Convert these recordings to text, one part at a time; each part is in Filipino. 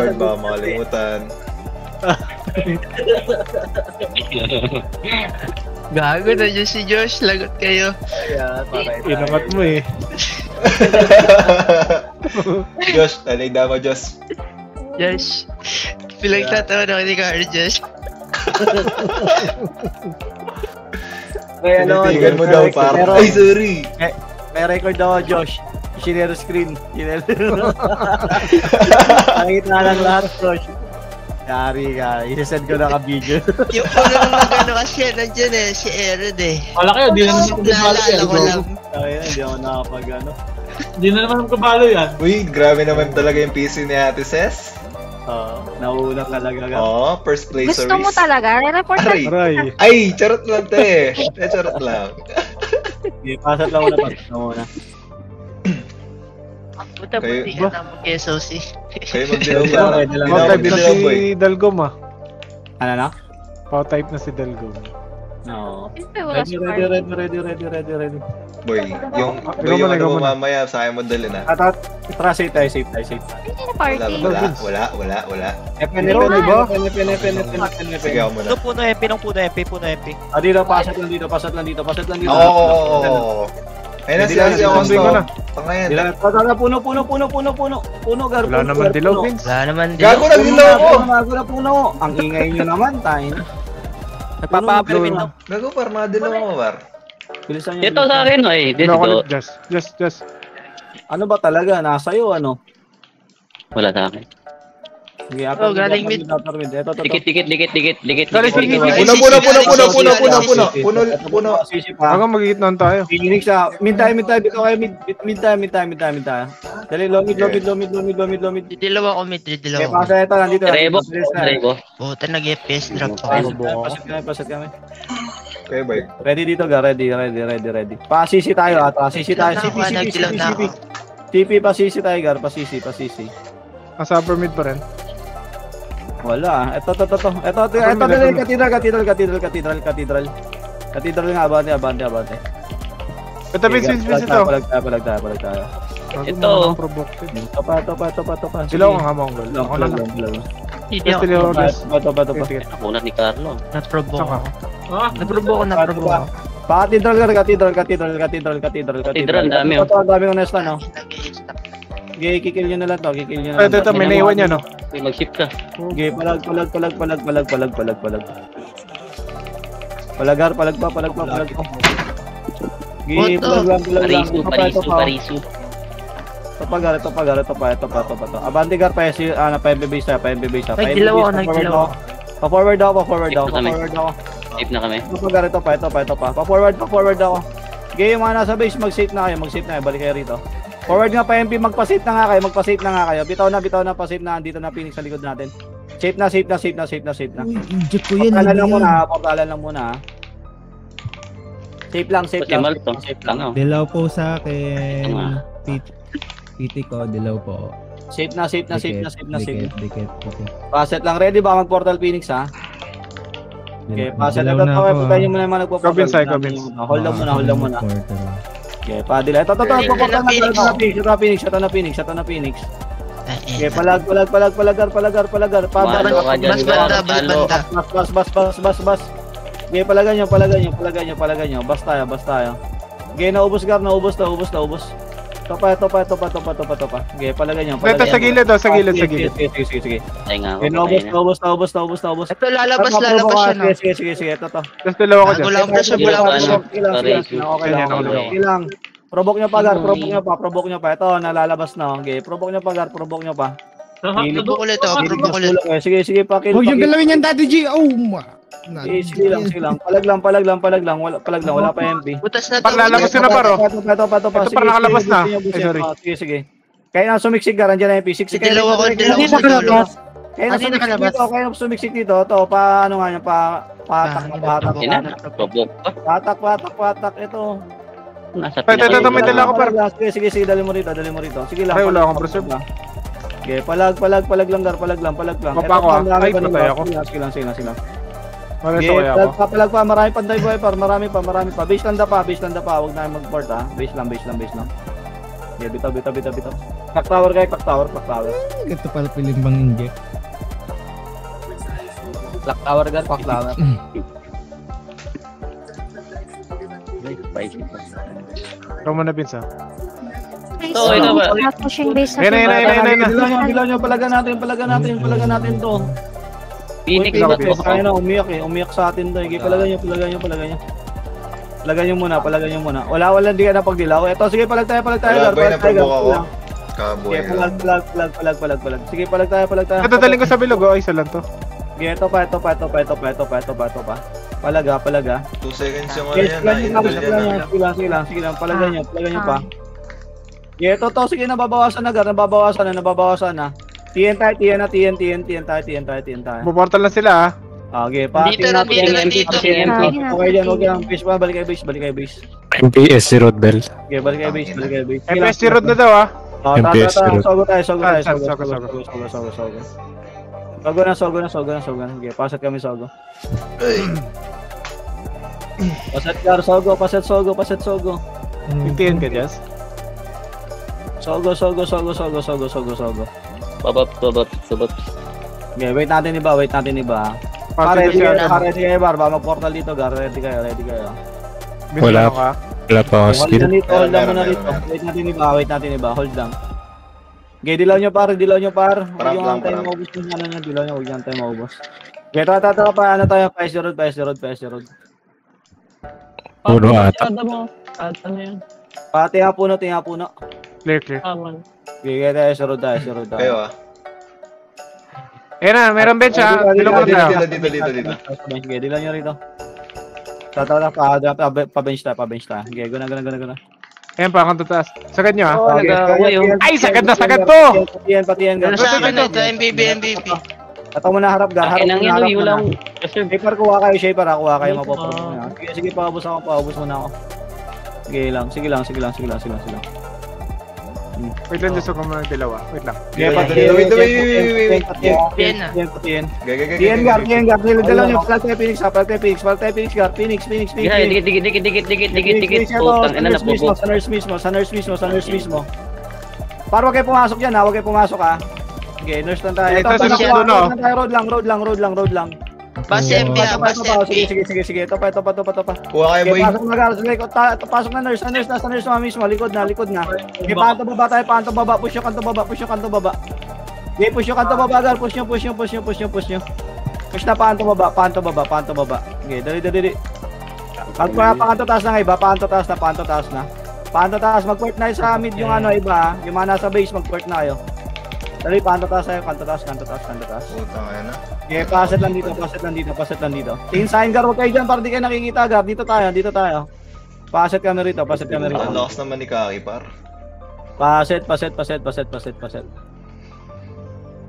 Guard, baka makalimutan. Gago na dyan si Josh, lagot kayo. Inamat mo eh. Josh, taligda mo, Josh. Josh, pinagtatawa na ni Carl, Josh. Tinitigan mo daw, par. Ay, sorry. May record ako, Josh. Shinero screen. Nakita lang lahat, Josh. Yari ka. Isasend ko na ka-video. Yung ulo nung nagano kasi nandiyan eh, si Aaron eh. Wala kayo, di na naman kabalo yan. Naalala ko lang. Ayun, hindi ako nakapag-ano. Di na naman kabalo yan. Uy, grabe naman talaga yung PC ni Ate Ses. Nauna talaga ka. First place Gusto mo talaga? Re-report Aray. Aray. Ay, charot lang, te. Charot lang. Okay, pasat lang muna, pasat lang muna. Puta Kayo- puti ka na mag-SOC. Kayo magdilaw ba? Pow-type na si Dalgom ah. Ano na? Pow-type na si Dalgom. No. Siyempre, wala si Ready. Boy, yung ikaw muna, ano ikaw mo muna. mamaya, sa akin mo dali na. Tara, safe tayo. Hindi na party. FN. Sige ako muna. Puno MP. Dito, pasat lang dito. Oo. Ayun na siya Hindi ako ko na. Pangayan. Puno, gar. Wala naman dilaw, Vince. Wala naman din. Gago na dilaw ako! Gago na puno. Ang ingay nyo naman, tayo. Nagpapa-permit daw. Gago, par, mga dilaw ako, par. Bilisan nyo. Ito sa akin, ay. Ano ako Dito. ulit, just. Ano ba talaga? Nasa'yo, ano? Wala sa akin. Sige, galing mid. Ito. Dikit. Galing sige. Puno. Hanggang magigitnan tayo. Phoenix ah. Mid time dito kayo. Mid time. Dali, low mid. Didilaw ako, may didilaw Okay, ako. pasa ito lang dito. Rebo. Puta, nag-FPS drop ako. Pasat kami. Okay, boy. Ready dito ga, ready. Pasisi tayo ata. Sisi tayo. Nagdilaw na ako. CP pasisi tayo gar, pasisi. Nasa upper mid pa rin. Wala. Ito na yung cathedral. Cathedral nga, abante. Ito, Vince ito. Palag tayo. Ito. Ito pa. Dilaw ang hamong gol. Ako na lang. Hindi ako. Dilaw, guys. Ito. Nakunat ni Carlo. Nat-provoke Saka. ako. Nat-provoke ako. Cathedral. Cathedral, dami, oh. Ito, ang dami ng nesta, no? Nag-i-stop. Okay, kikil nyo na lang to. Ito, may naiwan yan, no? Okay, mag-ship ka. Okay, palag. Palag pa. Okay, Parisu. Ito pa. Abante gar pa si pa-MB-base tayo. Nagdilaw ako. Pa-forward ako. Ship na kami. Ito pa. Pa-forward ako. Okay, yung mga nasa base, mag-safe na kayo. Balik kayo rito. Forward nga pa MP, magpa-safe na nga kayo. Bitaw na, pa-safe na. Dito na Phoenix sa likod natin. Safe na. Uy, inject ko yan. Portalan lang muna. Safe lang. Mal to. Tango. Dilaw po sa akin. Tama. PT ko, dilaw po. Safe na. Dikit. Paset lang, ready ba mag-portal Phoenix ha? Okay, paset Dilaw ito. na ako, Puntahan nyo muna yung mga nagpo-portal. Cobbins. Hold lang muna. Portal. Okay, padila. Ito, Phoenix. Okay, palag. Bas. Okay, palagan nyo. Bas tayo. Okay, naubos. Ito pa. Okay, palagan nyo. Ito, sa gilid. Sige. Ay nga Okay, ako. naubos. Ito, lalabas siya, no? Sige, ito. Tapos dalawa ko dyan. Wala ko siya. Okay lang. Provoke nyo pa, Gar. Provoke nyo pa. Ito, nalalabas na. Okay, provoke nyo pa. Provoke ulit ako. Sige, pakil. Huwag yung galawin yan, Daddy G. Oh, Sige lang. Palag lang. Wala pa MP. Butas na to. Paglalabas ka na, paro. Ito pa. Ito parang nakalabas na. Ay, sorry. Sige. Kaya na sumiksik ka, nandiyan na MP. Siksik kayo. Dilaw ako sa dulo. Kaya na sumiksik dito. Ito, paano nga niya, patak. Patak. Ito. Nasa Ito, may dala ko, par. Sige, dali mo rito. Sige lang. Ay, wala akong preserve. Okay, palag lang, Gar. Palag lang. Mapa ako, Ay, patay ako. Sige lang. Mareso Okay, kaya ako. palag pa. Marami pa tayo, boy, par. Marami pa. Base lang da pa. Huwag na mag-port, ha. Base lang. Okay, bitaw. Clock tower kayo, clock tower. Ganito pala pilimbang inject. Clock tower guard, clock tower. Ikaw muna, Vince, ha? Oo, ito ba? Pushing base Ayun na. Dilaw nyo, palaga natin to. Phoenix Uy, ba Phoenix, po? ayun na, umiyak sa atin to. Okay, palaga nyo. Palagan nyo muna. Wala, hindi ka na pagdilaw. Eto, sige, palag tayo. Wala ba yung naprovoke ako? Kaboy Okay, lang. palag. Sige, palag tayo. Natadaling ko sa bilog, oh. Isa lang to. Okay, ito pa. Palaga. 2 seconds yung ano Yes, yan. sige lang. Palagan nyo pa. Okay, ito, sige, nababawasan na. TN tayo. Puportal na sila, ha? Okay, Dito. Okay dyan, huwag yan. Base pa, balik kayo base. MPS si Rodbell. Okay, balik kayo base. MPS si Rod na daw, ha? MPS Tara, Road. sogo tayo. Sogo. Sogo na. Okay, paset kami sogo. Paset sogo. 15 ka, Jess? Sogo. Babab. Okay, wait natin iba. Ready kayo, bar. Ba mag-portal dito, gar. Ready kayo. Vince, Wala. ano ka? Wala pa akong Hold skill. lang muna dito. Meron. Wait natin iba. Hold lang. Okay, dilaw nyo par. Parang lang, tayo parang. maubos yung ano nyo. Dilaw nyo, huwag yan tayo maubos. Okay, tata pa. Ano tayo? PS road. Puno ata. Pati nga puno. Clear. Okay, tayo road. Kayo ah. Ayun na, meron bench, ha? Bilog ko tayo. Dito. Okay, dilaw nyo rito. Tata pa-bench tayo. Okay, guna. Ayan pa, akong tataas. Sagad nyo, ha? Okay, Ay, sagad to! Patiyan. Ano sa akin ito? MVP. Kataw mo na harap, gar. Akin ang Harap yun, mo na. lang. Shaper, kuha kayo, mapapapos mo na. Sige, paubos muna ako. Sige lang. Wait lang, just ako muna dilaw, ha? Wait lang. Wait. Patiyan. Gagagagagag. Tiyan, gar. Dalaw nyo, palag tayo Phoenix, gar. Phoenix. Dikit. Putang ina na po. Sa nurse mismo. Para wag kayo pumasok dyan, ha? Huwag kayo pumasok, ha? Okay, nurse lang tayo. Ito, susunod doon, oh. Road lang. Base MP ah, base MP. Sige. Ito pa. Kuha kayo, boy. Pasok na gar, pasok na nurse mo mismo, likod na. Okay, paanto baba, push yung kanto baba. Okay, push yung kanto baba, gar, push nyo. Push na paanto baba. Okay, dali. Paanto taas na iba, paanto taas, mag-port na sa mid yung ano iba, yung mga nasa base, mag-port na kayo. Dali, paanto taas. Putang ina na. Okay, paset lang dito. Tingin sa akin, gar, huwag kayo dyan para di kayo nakikita, gar. Dito tayo. Paset kami rito. Ang lakas naman ni Kaki, par. Paset.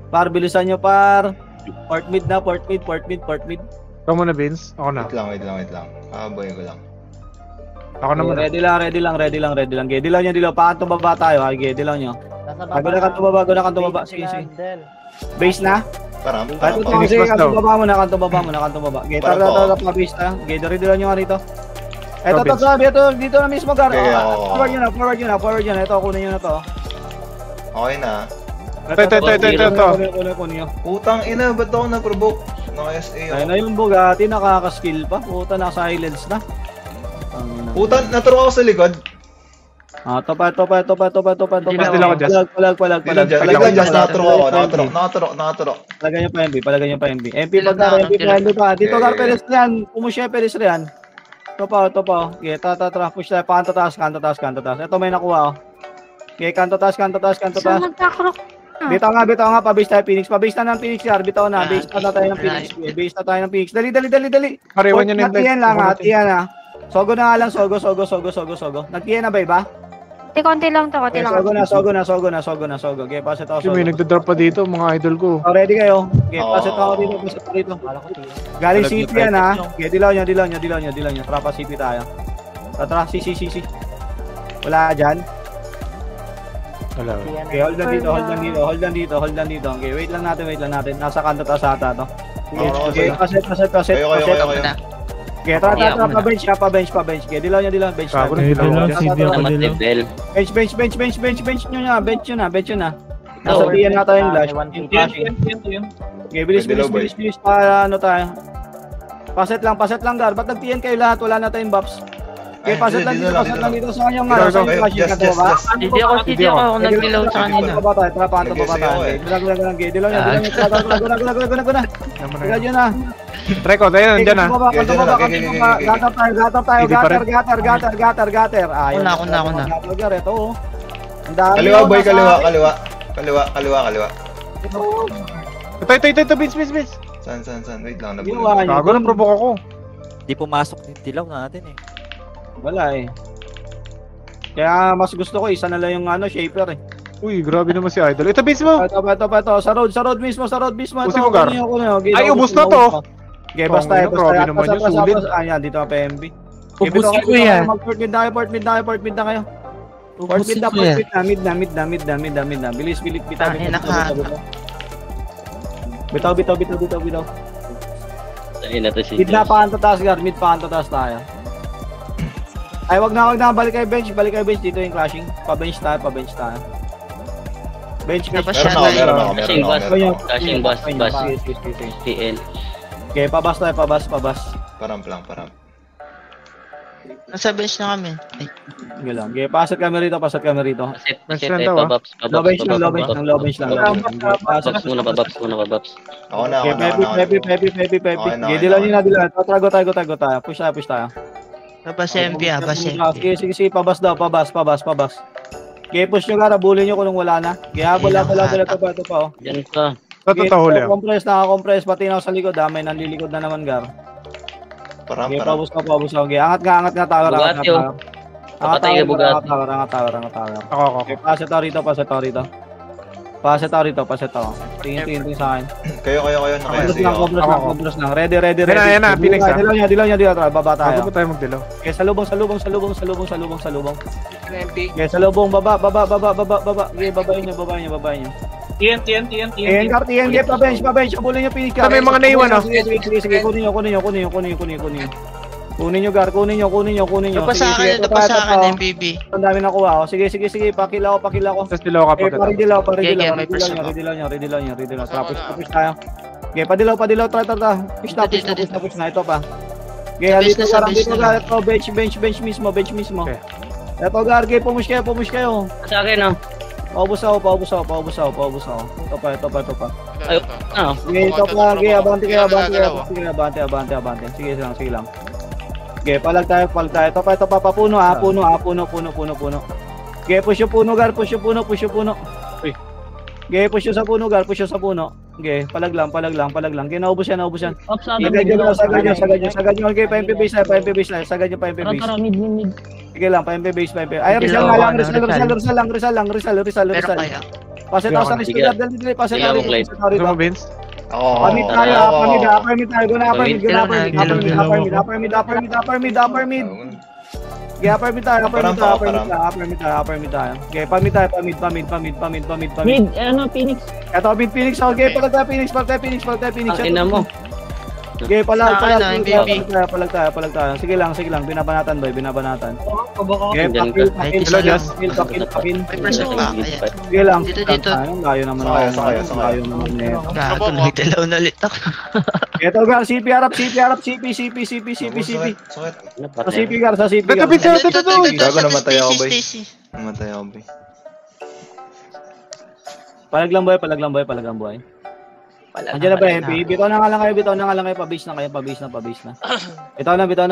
Par, bilisan nyo, par. Port mid. Ikaw muna, Vince. Ako na. Wait lang. Kaboy ko lang. Ako na muna. Ready lang. Okay, dilaw nyo. Paanto baba tayo, ha? Okay, dilaw nyo. Bago na kanto baba. Sige. Base na? Parang. Sige, Mas daw. kanto baba muna. Okay, tara, pa-base na. Okay, dilaw nyo nga rito. Ito, dito na mismo, gar. Okay, Forward nyo na. Ito, kunin nyo na to. Okay na. Ito. Kunin nyo. Putang ina, ba't ako na-provoke? Naka-SA Ayun ako. na yung Bugatti, nakaka-skill pa. Puta, naka-silence na. Puta, naturo ako sa likod. Topa. Mas nila ako, Jess. Palag. Palag, just nakaturok. Palagan nyo pa MP. MP pa. Dito, Okay. gar, Perez yan. Pumusya, Perez yan. Topa. Okay, tatra. Push tayo. Kanto taas. Ito may nakuha, oh. Okay, kanto taas. Magkakrok. Bitaw nga. Pabase tayo, Phoenix. Pabase na ng Phoenix, gar. Bitaw na. Base na tayo ng Phoenix. Base na tayo ng Phoenix. Dali. Pariwan nyo na yung Nagtiyan lang, ha. Tiyan, ha. Sogo na nga lang. Sogo. Nagtiyan na ba, iba? Konti lang to. Okay, sogo na. Okay, paset ako. May nagdodrop pa dito, mga idol ko. Oh, ready kayo? Okay, paset ako dito. Galing CP yan, ha? Okay, dilaw nyo. Trapa CP tayo. Tatra, si. Wala dyan. Wala. Okay, hold lang dito. Okay, wait lang natin. Nasa kanto taas ata to. Okay, paset. Kayo. Okay, tara, pa-bench. Okay, dilaw niya, bench Gago tayo. na dilaw Dilaw, dyan. si Dio Salamat, Dilaw. Del. Bench nyo na. Nasa tiyan na tayo yung flash. Yan. Okay, bilis, para ano tayo. Paset lang, Gar. Ba't nag-tiyan kayo lahat? Wala na tayong buffs. Okay, paset lang dito sa kanyang nga. Sa kanyang flash yung katawa ba? Hindi ako nagdilaw sa kanina. Baba tayo, tara, paanto baba tayo. Dilaw niya. Guna. Tignan nyo na. Treco, tayo nandyan ah. Gatap tayo. Gatter. Ayun. Ako na. Gar, ito oh. Ang dami. Kaliwa, boy, kaliwa. Ito, Vince. Saan? Wait lang, Ginawa nabulog. niyo. Gago na provoke ako. Di pumasok yung dilaw natin eh. Wala eh. Kaya mas gusto ko isa na lang yung shaper eh. Uy, grabe naman si Idol. Ito, Vince mo. Ito. Sa road mismo. Usin mo, Gar. Kunin. Ay, ubos na to. Okay, basta. Grabe naman yun, sulit. Ayan, dito ka PMB. Ubusin ko yan. Port mid na kayo. Ubusin ko yan. Mid na. Bilis. Bitaw. Dali na to si Mid na paanto taas, Gar. Mid paanto taas tayo. Ay, wag na. Balik kayo bench. Dito yung clashing. Pa-bench tayo. Bench. Meron ako. Flashing bus. TN. Okay, pabas tayo. Param. Nasa bench na kami. Ay, Sige lang. Okay, pasat kami rito. Set lang tayo, daw, ah. pabaps. Low bench lang. Pabaps muna, pabaps. Ako na. Pepe. Okay na. Dilaw nyo na. Tago tayo. Push tayo. Bas MP. Sige, pabas daw. Pabas. Okay, push nyo Gar. Bulin nyo kung wala na. Okay, wala. Ito pa oh. Yan ka. Ito huli ako. Naka-compress. Pati na ako sa likod. May nanlilikod na naman, Gar. Param. Okay, pabus ka. Okay, angat nga tower. Bugatti, oh. Papatay ka, Bugatti. Angat tower. Ako. Okay, paset rito. Tingin sa akin. Kayo naka-SE ako. Compress lang. Ready. Yan na, Phoenix, ah. Dilaw niya. Baba tayo. Bago tayo magdilaw. Okay, sa lubong. Okay, sa lubong. Baba. Okay, babayin nyo. TN. TN, pa-bench. Bulin nyo, Phoenix. May mga naiwan, ah. Sige, kunin nyo. Kunin nyo, Gar. Kunin nyo. Ito pa sa akin, MPB. Ang dami nakuha. Sige. Pakila ko. Tapos dilaw ka Okay, pa. paridilaw. may press ako. Redilaw. Tapos tayo. Okay, padilaw. Tara. Push na. Ito pa. Okay, halito sa Gar. base Dito na Gar. Ito, bench mismo. Okay. Ito, Gar. Okay, pumush kayo. Sa akin, oh. Paubos ako. Ito pa. Ay, Okay, ito pa. Okay, abante kayo. Abante. Sige lang. Okay, palag tayo. Ito pa. Puno. Okay, push yung puno, Gar. Push yung puno. Okay, push yung sa puno, Gar. Okay, palag lang. Okay, naubos yan. Sagad nyo. Okay, pa-MP base na. Sagad nyo pa-MP base. Sige lang, pa-MP base. Ay, Rizal lang. Pero kaya. Paset ako sa Rizal. Dali. Paset ako Ito mo, Vince. Ako. Pamit tayo. Guna upper mid. Okay, upper mid tayo. Upper mid tayo. Okay, pamit tayo. Pamit. Mid, Phoenix. Ito, mid Phoenix. Okay, palag tayo Phoenix. ang ina mo. Okay, palag Sa akin, MVP. tayo. Sige lang. Binabanatan. Okay, Diyan pakil. May percent pa. Kaya. Sige lang. Dito. Layo naman. Sakay. Gago, nagdilaw na ulit ako. Ito, Gar. CP harap. CP. Sakit. Sa CP, Gar. Ito, Vince. Ito. Gago, namatay ako, boy. Stacy. Palag lang boy. Andiyan na ba, MP? Bitaw na nga lang kayo. Pabase na.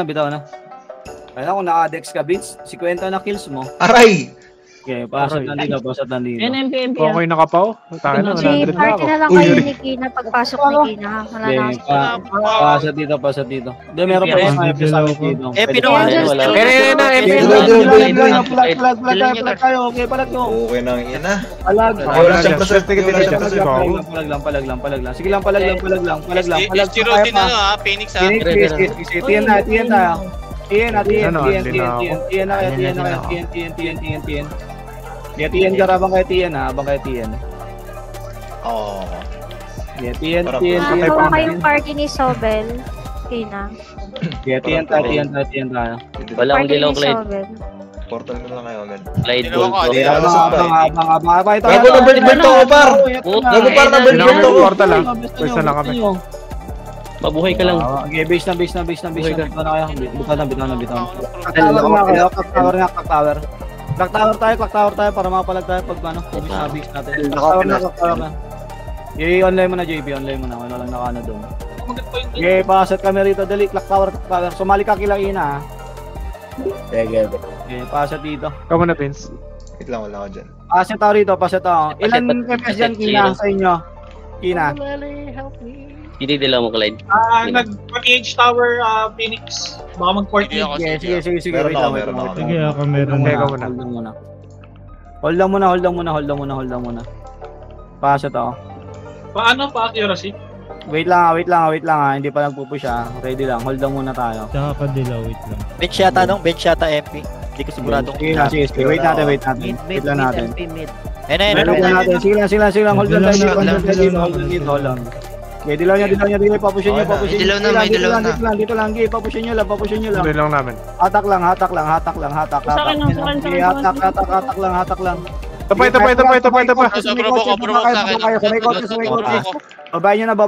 Bitaw na. Kaya kung naka-dex ka, Vince, 50 na kills mo. Aray! Okay, pasat nandito. NMPMP. Okay na kapaw. Tayo na, Si 100 na party ako. na lang kayo ni Kina pagpasok ni Kina. Wala na Okay, pasat dito. Hindi, meron pa yung sniper sa akin dito. Palag tayo. Okay, palag nyo. Okay nang ina. Palag. Wala siyang pressure. Palag lang. Sige lang, palag lang. Phoenix TN na. TN ka abang kay TN. Oo. TN. Gawa kayong party ni Sobel. Kina. TN tayo. Wala akong dilaw, Clyde. Portal ko lang kayo, men. Clyde Dalawa Gold ko, ko. Hindi na masok pa eh. Abang. Gago na bird to ko, par! Gago par na bird Hindi na to ko. portal lang. Pwesa lang kami. Mabuhay ka lang. Okay, base na. Bitaw na kayo. Bitaw. Clock tower. Clock tower tayo para mapalag tayo pag ano, base natin. Clock tower na. I-online mo na, JB. Online mo na. Wala lang nakano doon. Okay, paset kami rito. Dali, clock tower. Sumali ka kilang ina, ha? Sige. Okay, paset dito. Ikaw muna, Vince. Wait lang, wala ako dyan. Paset tao rito, paset tao. Ilan FPS dyan, Kina, sa inyo? Kina? Hindi dilaw mo, Clyde. Nag-age tower, Phoenix. Baka mag-port Hindi ako Sige. Meron Wait ako, lang. meron ako. Sige, ako meron Hindi, na. ikaw muna. Hold lang muna. Paset tao. Paano pa accuracy? Wait lang ha. Hindi pa nagpupush ha. Ready lang. Hold lang muna tayo. Tsaka pa dilaw, wait lang. Bench yata MP. Hindi ko siguradong Sige. Wait natin. Wait lang natin. Ayun. Wait natin. Sige lang. Hold lang dito. Hold lang. Okay, dilaw niya. Papushin niyo. Dilaw na, may dilaw na. Dito lang. Okay, papushin niyo lang. Hindi lang namin. Hatak lang. Sa akin lang. Hatak lang. Ito pa. May kotse. Babayin nyo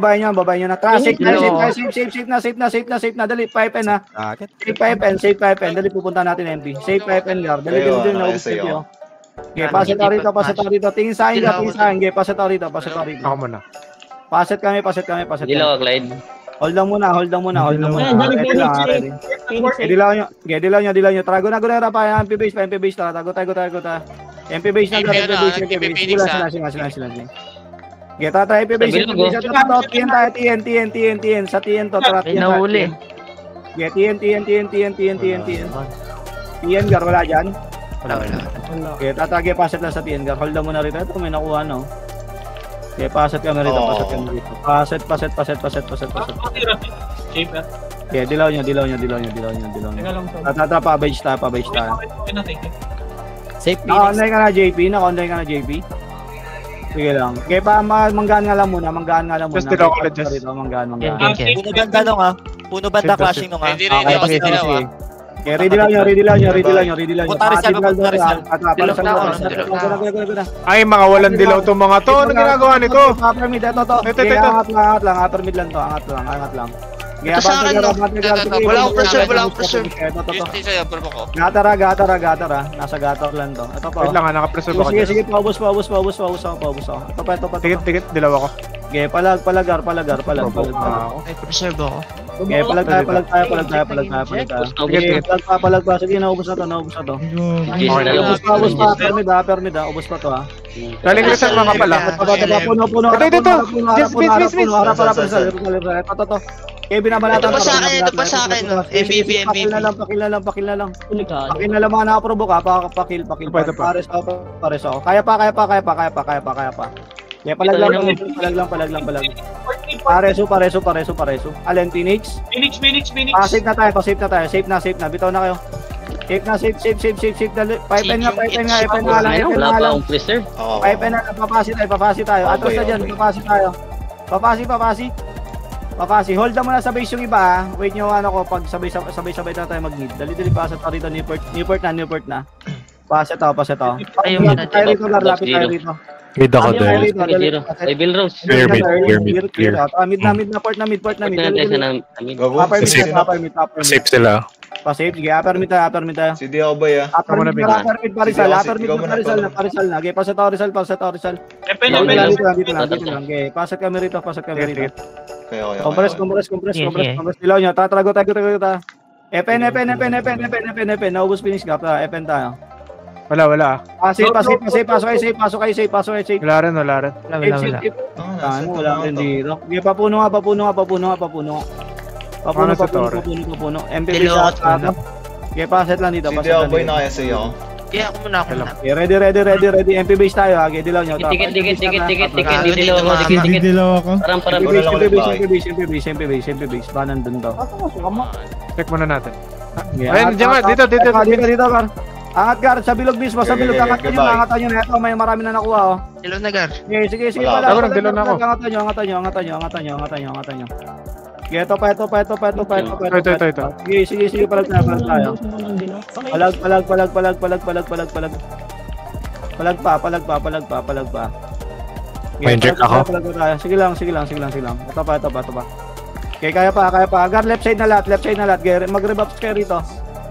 na. Safe na. Dali, 5N ha. Safe 5N. Dali, pupunta natin MP. Safe 5N, guard. Dali, naubos kayo. Okay, paset tayo rito. Tingin sa akin. Okay, paset tayo rito. Ako muna. Paset kami. Dilaw, Clyde. Hold lang muna. Dali, Dilaw nyo. Trago na pa. MP base. Tago. MP base na. Sila. Okay, tatay MP base. TN. Sa TN to. Tara, TN. Nahuli. Okay, TN. TN, gar, wala dyan. Wala. Okay, tatagay paset lang sa TN, gar. Hold lang muna rito. Ito, may nakuha, no? Okay, paset kami rito. Paset. Accuracy. Shaper. Okay, dilaw nyo. Teka lang to. Pa-beige tayo. Safe Naka-online ka na, JP? Sige lang. Okay, manggaan nga lang muna. Just dilaw ko, just. Manggaan. Okay. Puno banda nung puno banda clashing nung Ready ako sa dalawa. Okay, ready lang nyo. Punta Rizal. Ay, mga walang dilaw tong mga to. Ano ginagawa nito? Upper mid, ito. Ito. Angat lang. Upper mid lang to. Angat lang. Ito sa akin, no? Wala akong pressure. Gusto sa'yo, pero ko. Gatara. Nasa gator lang to. Ito pa. Wait lang, naka-preserve ako. Sige, paubos ako. Ito pa. Tikit, dilaw ako. Okay, palagar. May preserve ako. Okay, palag tayo. Okay, palag pa. Sige, naubos na to. Ubos pa. Permit, ubos pa to ha. Galing reset mga pala. Puno. Ito. Harap. Ito. Okay, binabalatan Ito pa sa akin, no? MVP. Pakil na lang. Pakil na lang mga nakaprobo ka. Pakil. Pares ako. Kaya pa. Kaya palag lang. Pareso. Alin, Phoenix? Phoenix. Safe na tayo. Safe na. Bitaw na kayo. Safe na. 5N nga lang. Wala pa akong preserve. 5N na. Papasi tayo. Atras na dyan. Papasi tayo. Papasi. Hold na muna sa base yung iba ha. Wait nyo pag sabay na tayo mag-mid. Dali paset tayo rito. Newport na. Paset tayo. Ayun, Lapit tayo rito. Mid ako dahil. Ay, Bill Rose. Clear mid. Mid na port na. Upper mid. Safe sila. Pa-safe. Sige, upper mid tayo. Si Dio ba ya? Upper mid Parizal. Okay, paset tayo Rizal. Epen. Dito lang. Okay, paset kami rito. Kaya. Compress. Dilaw nyo. Tatrago tayo. Epen. Naubos finish gap. Epen tayo. Wala. Safe. Pasok kayo safe. Wala rin. Wala rin dito. Okay, papuno nga. Papuno. MP sa ato. Okay, paset lang dito. Si Dio boy na kaya sa'yo. Kaya ako muna. Okay, ready. MP base tayo. Okay, dilaw nyo. Tikit. Hindi dilaw ako. Parang. MP base. Banan dun to. Check muna natin. Ayun, dito. Dito, Gar. Angat, Gar. Sa bilog mismo. Angatan nyo na. Ito, may marami na nakuha. Dilaw na, Gar. Sige. Wala. Pala. Dilaw na ako. Angatan nyo. Ito pa. Ito. Sige, palag tayo. Palag pa. May inject ako. Palag tayo. Sige lang. Ito pa. Okay, kaya pa. Agar, left side na lahat. Mag-rebuff kayo rito.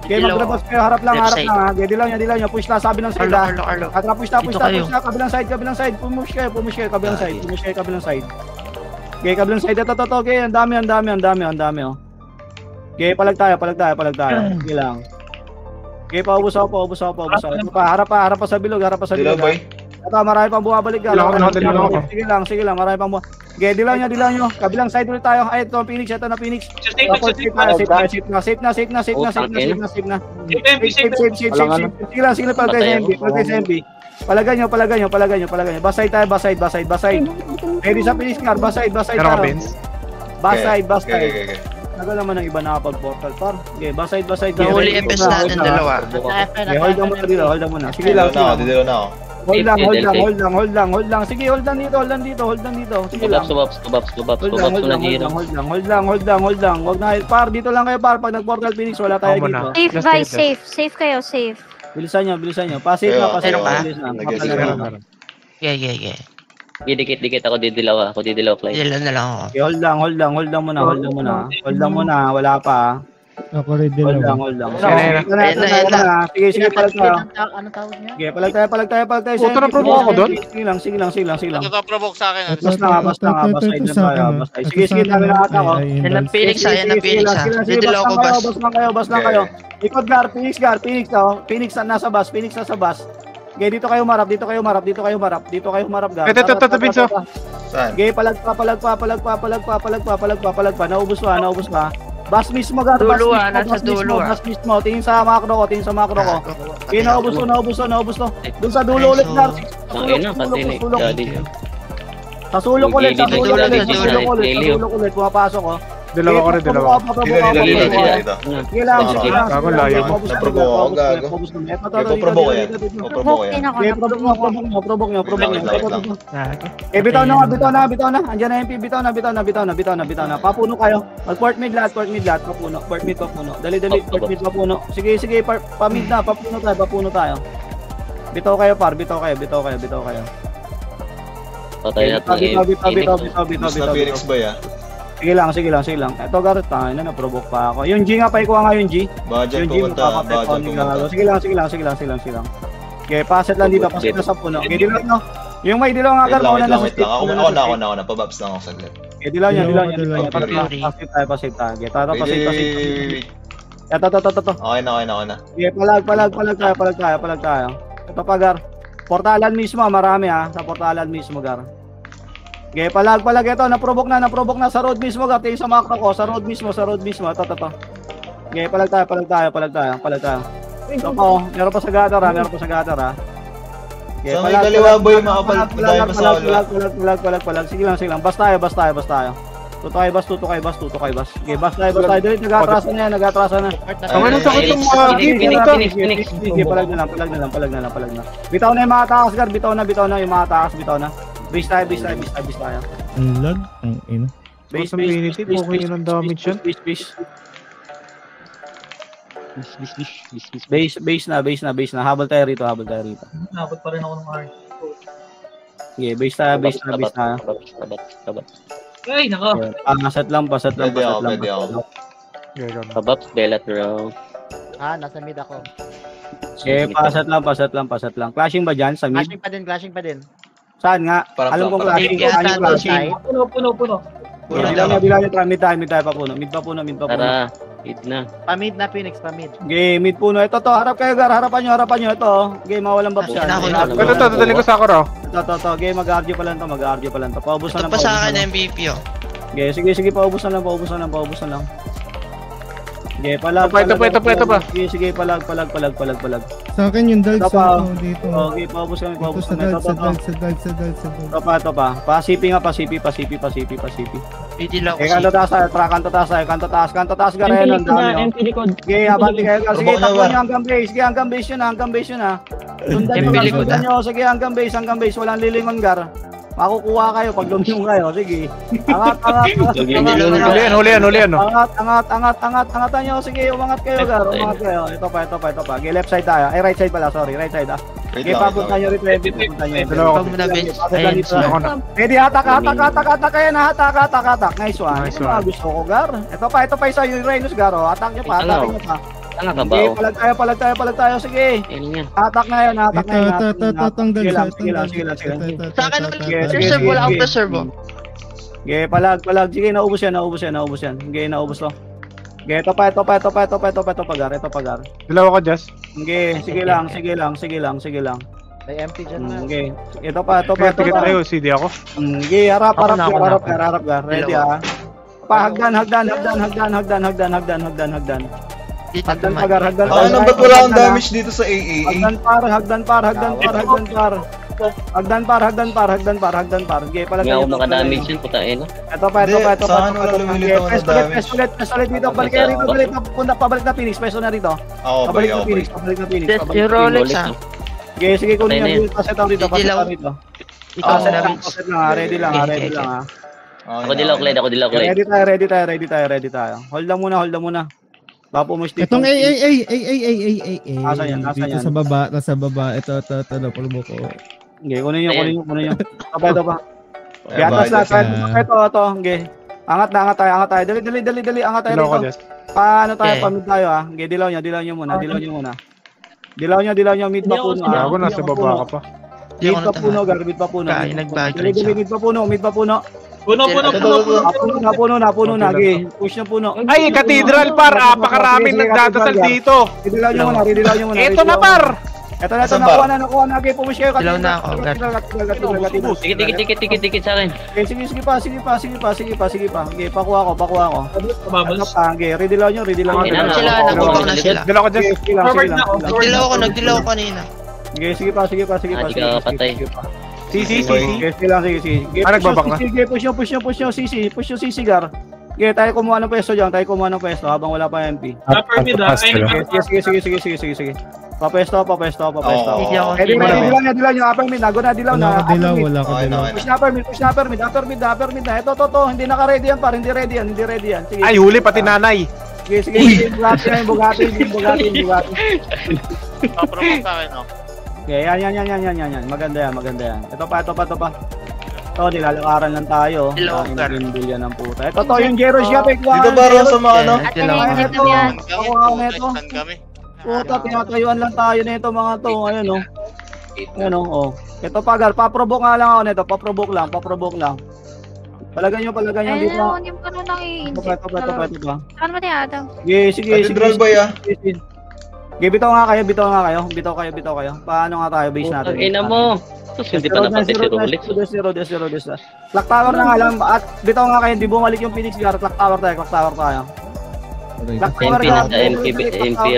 Okay, mag-rebuff kayo. Harap lang ha. Okay, dilaw nyo. Push na, sabi ng side ha. Arlo. Push na. Kabilang side. Push kayo. Kabilang side. Okay, kabilang side. Ito. Okay, ang dami. Okay, palag tayo. Sige lang. Okay, paubos ako. Ito pa, harap pa sa bilog. Dilaw boy. Ito, marami pang bumabalik ka. Dilaw ako. Sige lang, marami pang bumabalik. Okay, dilaw nyo. Kabilang side ulit tayo. Ay, ito, Phoenix. Safe na. Sige lang, palag tayo sa MP. Palagan nyo. Basay tayo. Ready sa Phoenix car, basay Meron ka, tayo. Benz? Basay. Okay. Nagal naman ng iba nakapag-portal par. Okay, basay. Nahuli yung best natin dalawa. Okay, hold on muna. Sige lang. Dilaw na ako. Hold lang. Sige, hold lang dito. Sige lang. Subabs na hero. Hold lang. Wag na, par, dito lang kayo, par. Pag nag-portal Phoenix, wala tayo Ako dito. na. Safe by safe. Safe kayo, safe. Bilisan nyo. Pasave na. Meron ka? Papalagan. Yeah. Dikit ako didilaw Clyde. Dila na lang ako. Okay, hold lang muna. Wala pa. Ako rin din Hold lang. Ayan na. Sige, palag tayo. Ano tawag niya? Okay, palag tayo. Auto na promo ako doon? Sige lang. Nagka-provoke sa akin. Basta nga. Basay na tayo. Sige, dami na ata ko. Yan ang Phoenix ha. Didilaw ko bas. Bas lang kayo. Ikot Gar, Phoenix. Phoenix nasa bus. Okay, dito kayo marap, Gar. Ito, Vince. Saan? Okay, palag pa. Naubos pa. Bas mismo, Gar. Dulo nasa dulo Bas mismo. Tingin sa macro ko. Okay, naubos to. Doon sa dulo ulit, Gar. Sa sulok ulit. Pumapasok ko. Dalawa ko rin. Dito. Sige lang. Ako layo. Naprobo ako, gago. Ipoprobo ko yan. Provoke nyo. Okay. Bitaw na. Andiyan na MP, bitaw na. Papuno kayo. Mag-port mid lahat. Papuno. Dali, port mid, papuno. Sige, pa-mid na. Papuno tayo. Bitaw kayo, par. Bitaw kayo. Patay natin Gusto na Phoenix ba ya? Sige lang. Ito, Garot, na-provoke pa ako. Yung G nga, paikuha nga yung G. Budget pumunta. Sige lang. Okay, paset lang dito. Paset na sa puno. Okay, dilaw no? Yung may dilaw nga, Garot, Wait lang. Ako na. Pababs lang ako saglit. Okay, dilaw niya. Fury. Pasit tayo. Okay, pasit. Wait. Ito. Okay na. Okay, palag tayo. Ito pa, Gar. Portalan mismo, marami ha. Sa portalan mismo, Gar. Okay, palag ito, na-provoke na sa road mismo, Gar. Tingin sa macro ko, sa road mismo. Ito. Okay, palag tayo. Ito po, meron pa sa gutter ha. Okay, Sa may kaliwa boy, makapalag tayo masawa. Palag. Sige lang. Bas tayo. Tutukay bas. Okay, bas tayo. Dito, nag-atrasan na. Ang anong sakit yung mga Phoenix. Sige, palag na lang. Bitaw na yung mga takas, Gar. Bitaw na yung mga takas. Base tayo. Ang lag. Ang ina. Base. Okay yun ang damage yan. Base na. Habol tayo rito. Nabot pa rin ako ng heart. Okay, base na. Ay, nako. Set lang. Pwede ako. Subabs, Belat bro. Nasa mid ako. Okay, paset lang. Clashing ba dyan sa mid? Clashing pa din. Saan nga? Parang Alam kong parang. clashing. Puno. Dilaw niya, mid tayo pa puno. Tara, hit na. Pamid na Phoenix, pamid. Okay, mid puno. Ito, harap kayo, Gar. Harapan nyo. Ito, okay, mawalang babs yan. Ito, dadali ko sa ako raw. Ito, okay, mag-argue pa lang to. Paubos Ito na lang. pa sa akin MVP oh. Okay, sige, paubos na lang. Okay, palag. Ito pa. Sige, palag. Sa akin yung dal Ito sa pa. ako dito. Okay, paubos kami. Ito sa dal. Ito pa. Pasipi. Didilaw ko Okay, kanto taas, Garenon. Okay, abante kayo. Sige, takbo nyo hanggang base yun ha. Sundan MP likod, nyo. Sige, hanggang base. Walang lilingon, Gar. Makukuha kayo pag lumingon kayo. Sige. Angat. Huli yan. Angatan nyo. Sige, umangat kayo, Gar. Umangat kayo. Ito pa. Okay, left side tayo. Ay, right side pala. Sorry, right side Wait Okay, lang, papunta nyo rito. Papunta nyo rito. Dalawa ko. Ikaw muna, bench. Pasok Ayun, dito. Ako na. Ready, hatak kayo na. Hatak. Nice one. Nice Ito one. mga gusto ko, Gar. Ito pa isa yung Rhinos, Gar. Hatak nyo pa. Hatakin nyo pa. Tanga ka ba? Sige, palag tayo. Sige. Ayun yan. Hatak na yun. Tanggal. Sige lang. Sa akin naman, Sige, preserve, sige, wala akong sige. preserve. Sige, palag. Sige, naubos yan. Sige, naubos to. Sige, ito pa, Gar. Dalawa ko, Jess. Sige lang. May empty dyan na. Sige, ito pa. Tikit tayo, CD ako. Sige, harap, Gar. Ready, Dalawa. Hagdan. Dito Hagdan naman. pa, Gar. Hagdan pa. Ano ba't wala akong damage dito sa AAA? Hagdan par. Sige, palag Hindi ako tayo. makadamage yun, putain na. Ito pa. Hindi, saan wala lumilitaw na damage? Pes ulit dito. Balik kayo rito. Pabalik na Phoenix. Peso na rito. Ako ba? Pabalik na Phoenix. Just yung Rolex, ha? Sige, kunin Patay na nyo. Paset ako rito. Dilaw. Ikaw Ako set na, lang. bench. Paset lang. Ready lang. Ako dilaw, Clyde. Ready tayo. Hold lang muna. Papo mo stick. Itong ay. Nasaan yan? Dito sa baba, nasa baba. Ito, napulbo ko. Okay, kunin nyo. Ito pa. Ay, Gatas na. bakit? Ito. Okay. Angat tayo. Dali. Angat tayo Dalawa ko, rito. Jess. Paano tayo? Okay. Pamid tayo, ha? Okay, dilaw nyo muna. Dilaw nyo. Mid pa puno. Ako nasa baba ka pa. Hindi ako Mid pa puno, natama. Gar. Mid pa puno. Kaya nag-background Dali, siya. mid pa puno. Puno. Napuno. Okay. Push na puno. Ay, Cathedral, par. Apakaraming nagdadasal dito. Ridilaw nyo muna. Ito na, par. Ito, Asan ba? nakuha na. Okay, push kayo. Dilaw na ako, Gar. Cathedral. Tikit sa akin. Sige pa. Okay, pakuha ko. Ano pa? Okay, ridilaw nyo. Sila, nakuha ko na sila. Dalawa ko, Jess. Nagdilaw ako kanina. Okay, sige pa. Di ka patay. CC. Sige. Ah, nagbabak na? Sige, push nyo, CC, Gar. Okay, tayo kumuha ng pwesto dyan, habang wala pa MP. Sige. Papesto. Hindi ako. Dilaw nyo, upper mid, nago na, dilaw na. Wala ka Okay dilaw. na. Push na upper mid na. Ito, hindi naka-ready yan, par, hindi ready yan. Sige. Ay, huli pati nanay. Sige, Bugatti. Papromote sa akin, no? Okay, yan. Maganda yan. Ito pa. Ito, nilalakaran lang tayo. Hello, Gar. Hindi yan ang puta. Ito, yung Jeros Yapik. Dito ba rin sa mga ano? Dilaw ako. Ito, ito. Saan kami? Puta, tinatayuan lang tayo nito mga to. Ayun oh. Ito pa, Gar. Paprovoke nga lang ako nito. Paprovoke lang. Palagan nyo dito. Hindi mo na lang Ito pa. Ano ba niya, Adam? Sige. Cathedral ba ya? Okay, bitaw kayo. Paano nga tayo base natin? Ina mo. Tapos hindi pa napatay si Rolex. Des. Clock tower na nga lang. At bitaw nga kayo, hindi bumalik yung Phoenix Gar. Clock tower tayo. MP na sa MP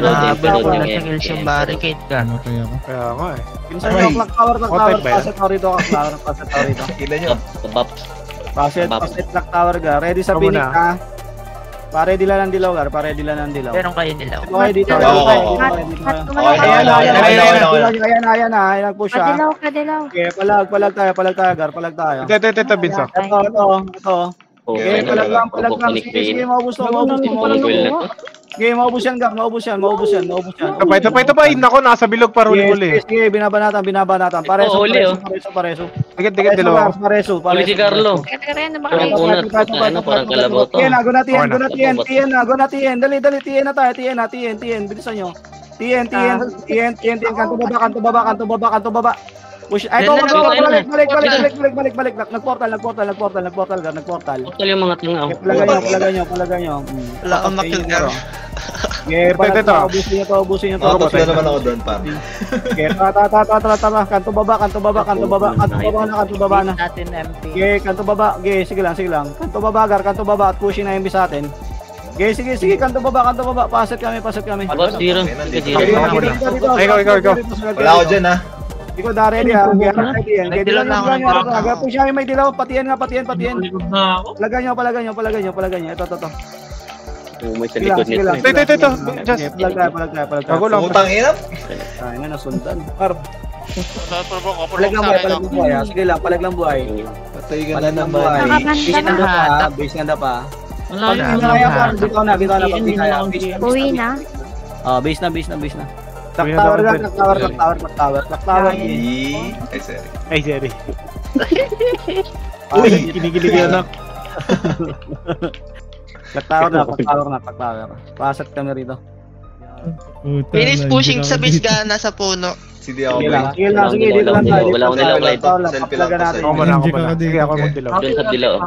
Road. Habang ako nasangil yung barricade, Gar. Namatay ako. Kaya nga eh. Minsan yung clock tower. Paset tayo rito. Kila nyo. Kabap. Paset clock tower Gar. Ready sa Ikaw Phoenix muna. ha. Pare-ready lang ng dilaw Gar. Meron kayo nila. Okay, dito. Oo. Ayan na. Nag-push ha. Kadilaw. Okay, palag tayo Gar. Ito, Vince. Ito. Okay, palag lang. Sige, maubos to. Sige, maubos yan, Gar. Maubos yan. Ito pa. Nako, nasa bilog pa huli. Sige, binabanatan. Pareso. Tikit, dalawa. Pareso. Uli si Carlo. Teka rin, Parang unat. Parang kalabaw to. Tien, go na Tien. Dali, Tien na tayo. Tien. Bilisan nyo. Tien. Kanto baba. Push. Ay, ito, balik. Nagportal, Gar. Total yung mga tanga. Palagan nyo. Wala akong makil, Gar. Okay, Ito. ubusin nyo to. Nakatapos na naman ako doon, par. Okay, tara. Kanto baba na. Natin empty. Okay, kanto baba. Okay, sige lang. Kanto baba, Gar. At pushing na MB sa atin. Okay, sige. Kanto baba. Paset kami. Above zero. Ikaw. Wala ako dyan, ha? Ikaw da ready ha. Nagdilaw na ako ng baka. Push siya may dilaw. Patiyan. Likod na ako. Palagan nyo. Ito. May sa likod nito. Ito. Just. Palag tayo. Ako lang. Putang ina. Ay na nasundan. Par. Palag lang buhay, palag lang buhay. Sige lang, palag lang buhay. Patay ka na Palag lang naman. buhay. Base Nakabanda ganda na. pa, base ganda pa. Malayo Pag na. kaya po, bitaw na, pag di kaya. Uwi na. Base na. Clock tower lang, clock tower. Ay, sorry. Ay, sorry. Uy, kinikilig yun na. Clock tower. Pasat kami rito. Puta, Finish na, pushing hindi sa na- base ka, nasa puno. Sige ako. Sige boy. lang, dito lang tayo. Wala akong dilaw, Selfie lang, selfie lang. Ako muna, ako Hindi ka muna. dito. Sige, ako Okay. magdilaw. Doon sa dilaw.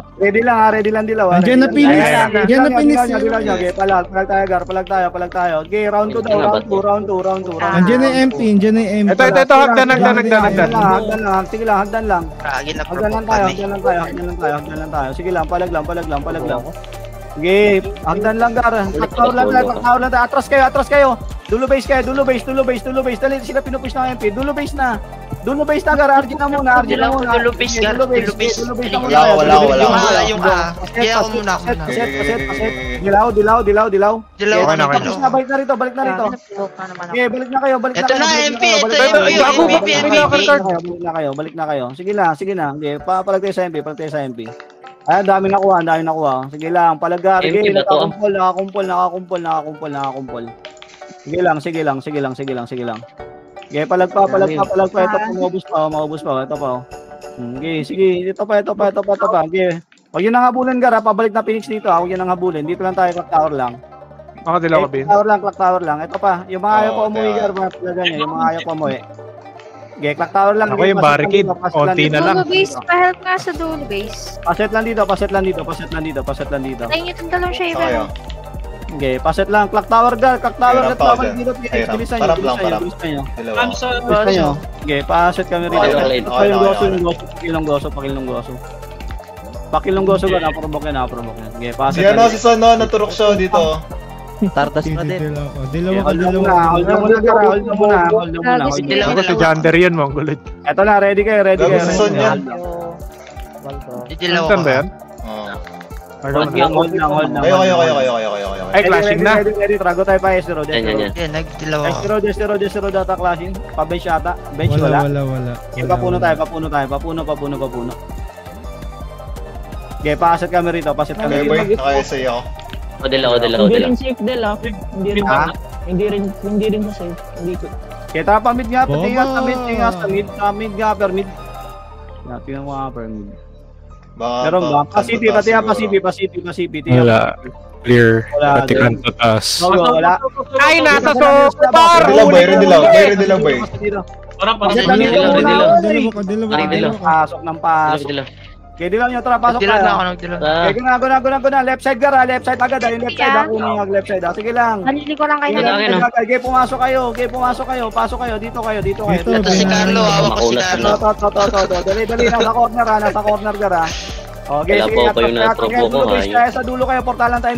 Ready lang dilaw. Andiyan na Phoenix. Andiyan na Phoenix. Dilaw nyo. Okay, palag tayo. Okay, round 2 daw, round 2. Andiyan na yung MP. Andiyan na yung MP. Ito, hagdan. Hagdan lang. Sige lang, hagdan lang. Kagi na Hagdan lang tayo. Sige lang, palag lang. Sige, hagdan lang, Gar. Taktaw lang. Atras kayo. Dulo base. Dali, sila pinupush ng MP. Dulo base na, Gar. Arjun na muna. Dulo base, Gar. Dulo base. Wala. Yung A. Kaya ako muna. Paset. Dilaw. Dalawa Okay, ka okay. Balik na rito. Baka naman ako. Okay, balik na kayo. Ito na, MP. Ito, Balik na kayo. Sige na. Okay, palag tayo sa MP. Ay, dami nakuha. Sige lang, palagar. MP Sige, ba to? nakakumpol. Sige lang. Okay, palag pa. Ito pa, maubos pa. Ito pa. Sige. Ito pa. Okay. Huwag yun ang habulin, Gar. Pabalik na Phoenix dito. Huwag yun ang habulin. Dito lang tayo, clock tower lang. Ako dilaw ka, Bin. Clock tower lang. Ito pa. Yung mga ayaw pa umuwi, Gar. Yung mga ayaw pa umuwi. Okay, clock tower lang. Ako yung barricade. Konti na lang. Dulo base. Pa-help nga sa dulo base. Paset lang dito. Tayo nyo itong dalawang Kayo. shaver. Okay, paset lang. Clock tower, Gar. Clock tower. Hirap pa ako dyan. Dito, Hirap. bilisan Parap nyo. lang. I'm Dalawa. sorry. Okay, paset kami rito. Okay, Ito okay, yung okay. Pakilong goso, Gar. Naprovoke yan. Okay, paset Si ano, si Sono, naturok siya dito. Tartas na din. Hold na muna. Ako si Jander yun, Mongolid. Ito na, ready kayo. Gago si Son yan. Dilaw Saan ba yan? Hold lang. Kayo. Ay, clashing na. Ready. Trago tayo pa, Estero. Yan. Yan, nagdilaw ako. Estero data clashing. Pa-bench yata. Bench wala. Wala. Papuno tayo. Okay, paset kami rito. Okay, boy. Naka-essay ako. O dilaw. safe din ah. Hindi rin sa safe. Hindi ko. Okay, tara pa mid nga. Bobo! Mid nga, per mid. Tingnan mo nga, per mid. Baka Meron ba? Pacific. Wala. Clear. Wala, Pati kanto taas. Wala. Ay, nasa super! Ready lang, boy. Parang Paset Dilaw, lang dito dilaw, muna. dilaw. Pasok ng pasok. Dilaw. Okay, dilaw nyo, tara, pasok Nagdilaw na tayo. ako, nagdilaw. Okay, guna. Left side, Gar. Left side agad. Yung left side, ako yung left side. Sige lang. Nalili ko lang kayo. Okay, pumasok kayo. Pasok kayo. Dito kayo. Ito si Carlo, hawak ko si Carlo. Dali. Nasa corner, Gar. Okay, Wala sige. po kayo na tropo ko, Tayo sa dulo kayo. Portalan tayo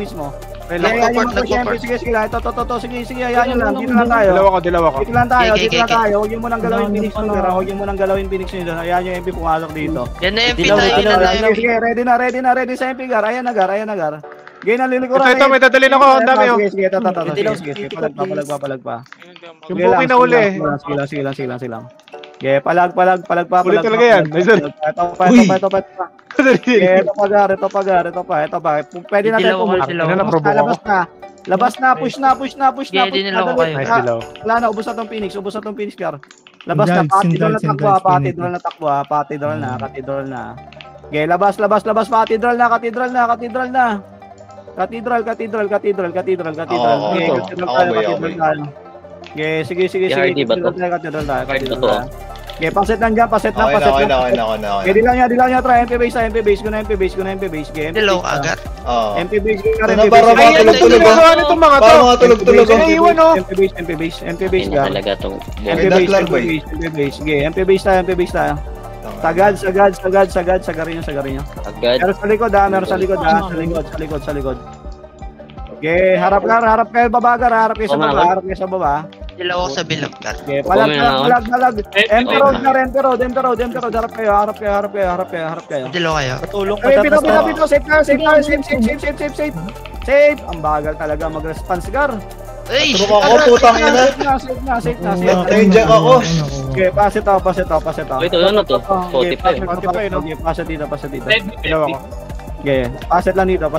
mismo. Nagpo-port. Sige lang. Ito. Sige. Ayan lang. Dito lang tayo. Dilaw ako. Dito lang tayo. Okay. Huwag yung munang galawin Phoenix nyo, Gar. Huwag yung munang galawin Phoenix nyo. Ayan yung MP pumasok dito. Yan na, MP tayo. Sige, ready sa MP, Gar. Ayan na, Gar. Gay na lilikuran. Ito, may dadalhin ako. Ang dami, oh. Sige. Palag pa. Yung booking na uli. Sige lang. Okay, palag pa. Ulit talaga yan. Ito pa. Ito pa. Pwede na tayo pumunta. Labas na, push na. Yeah, dinila ko kayo. Nice dilaw. Wala na, ubos na tong Phoenix, Gar. Labas na, patidral na, katidral na. Okay, labas, patidral na. Katidral. Okay, sige. Hardy ba to? Katidral tayo. Totoo. Okay, paset lang. Okay na. Okay, dilaw niya, try MP base, guna MP base. Okay, Dilaw agad. MP base, Ano ba, Rob? Ay, Tulog-tulog ano ba? itong mga to? Parang mga tulog-tulog. Iwan, oh. MP base, Hindi na Gar. talaga itong MP base. Sige, MP base tayo. Sagad, sagarin nyo. agad. Meron sa likod. Sa likod. Okay, harap kayo baba, Gar. Harap kayo sa baba. Dilaw ako sa bilog. Okay, palag. MP road. Harap kayo. Dilaw kayo. Tulong ka Ay, tapos pito. Safe. Safe. Ang bagal talaga mag-response, Gar. Ay! Truk ako, putang ina. Safe na. Nandiyan ako. Okay, pass it out. Wait, ano to? Spotify. Okay, pass it dito. Okay, pass it lang dito.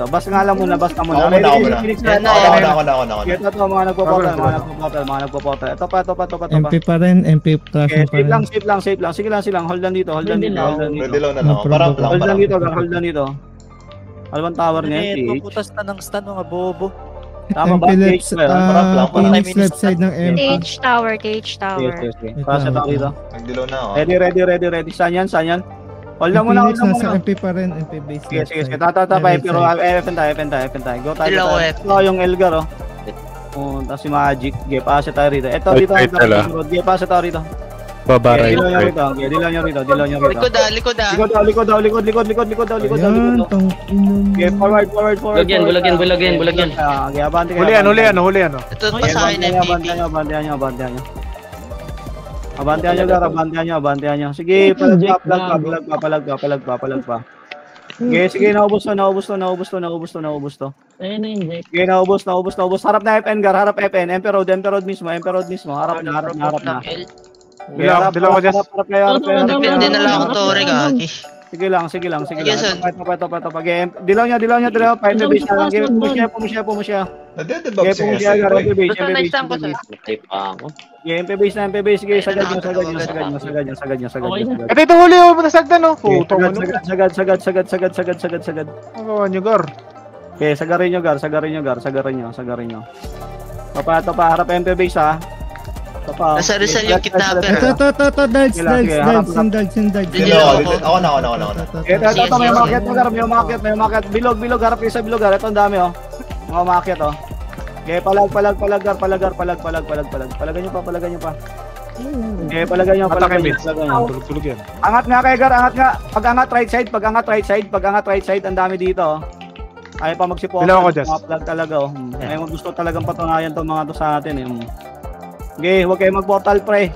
Basta nga lang muna, basta muna. Ako muna. Okay, ito mga nagpo-portal. Ito pa. MP pa rin, MP Okay, traffic pa rin. safe lang. Sige lang. Hold lang dito. Ready lang na lang. Parang lang. Hold lang dito. Alwan tower niya, PH. Puputas na ng stun mga bobo. Tama ba? MP PH ba yun? Phoenix left side ng MP. Cage tower. Okay. Pass it out dito. Nagdilaw na ako. Ready. Saan yan? Hold lang muna. Phoenix nasa MP pa rin, MP base left Sige. side. Tatapay, pero FN tayo. Go tayo. Dilaw, Ito yung Elgar, oh. Tapos si Magic. Okay, pass it tayo rito. Ito, dito. Wait, tala. Okay, pass it tayo rito. Baba Okay, right. dilaw nyo rito. Likod ah. Likod daw. Ayan, tang Okay, forward. Bulag yan. Okay, abante kayo. Hulihan. Ito pa sa akin MVP. Abantihan nyo. Abantihan nyo. Sige, palag pa. Sige, naubos to. Ayun na yung Jack. Sige, naubos. Harap na FN, Gar. Harap FN. MP Road mismo. Harap na. Dilaw ko, Jess. Harap kayo. Depende na lang akong tore, gagi. Sige lang. Yes, sir. Ito. Dilaw nyo. Find the base na lang. Pumo siya. Nadedebug Okay, si pumo siya, Gar. MP base. Type pa ako. MP base. Sige, sagad nyo. Ito huli, nasagdan, no? Putong ano. Sagad. Ang nyo, Gar. Okay, sagarin nyo. Pa, harap MP base, ha. Nasa Rizal yung kidnapper. Ito, dodge. Dilaw ako. Ako na. Ito, may umakyat mo, Gar. May umakyat. Bilog. Harap kayo sa bilog, Gar. Ito, ang dami, oh. Mga umakyat, oh. Okay, palag, Gar. Palagan nyo pa. Okay, palagan nyo. Tulog yan. Angat nga kayo, Gar. Pag-angat right side. Ang dami dito, oh. Ayaw pa magsipot. Dilaw ako, Jess. Mga plug talaga, oh. May gusto talagang patunayan itong mga to sa atin, eh. Okay, huwag kayo mag-portal, pre.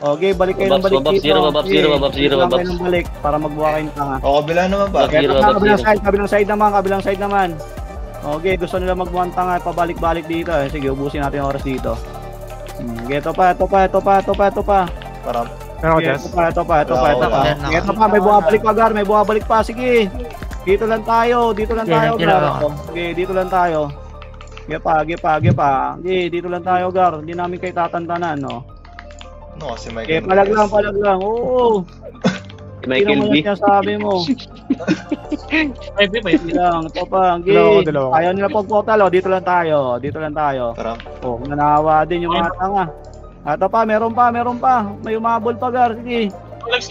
Okay, balik kayo ng balik dito. Babab zero. Kayo ng balik para magbuha kayo ng tanga. O, kabila naman ba? Kabilang side naman. Okay, gusto nila magbuha ng tanga, pabalik-balik dito. Sige, ubusin natin yung oras dito. Okay, ito pa. Parang. Meron ko, Jess. Ito pa, may bumabalik pa, sige. Dito lang tayo, Gar. Okay, dito lang tayo. Ge pa. Okay, dito lang tayo, Gar. Hindi namin kayo tatantanan, no? No, si Okay, Michael. palag lang. Oo. Si Michael B. Sabi mo. Ito pa. Okay. Dilaw ako. Ayaw nila pag-portal, oh. Dito lang tayo. Parang. Oh, nanawa din yung mga tanga. Ito pa, meron pa. May umabol pa, Gar. Sige. Rolex.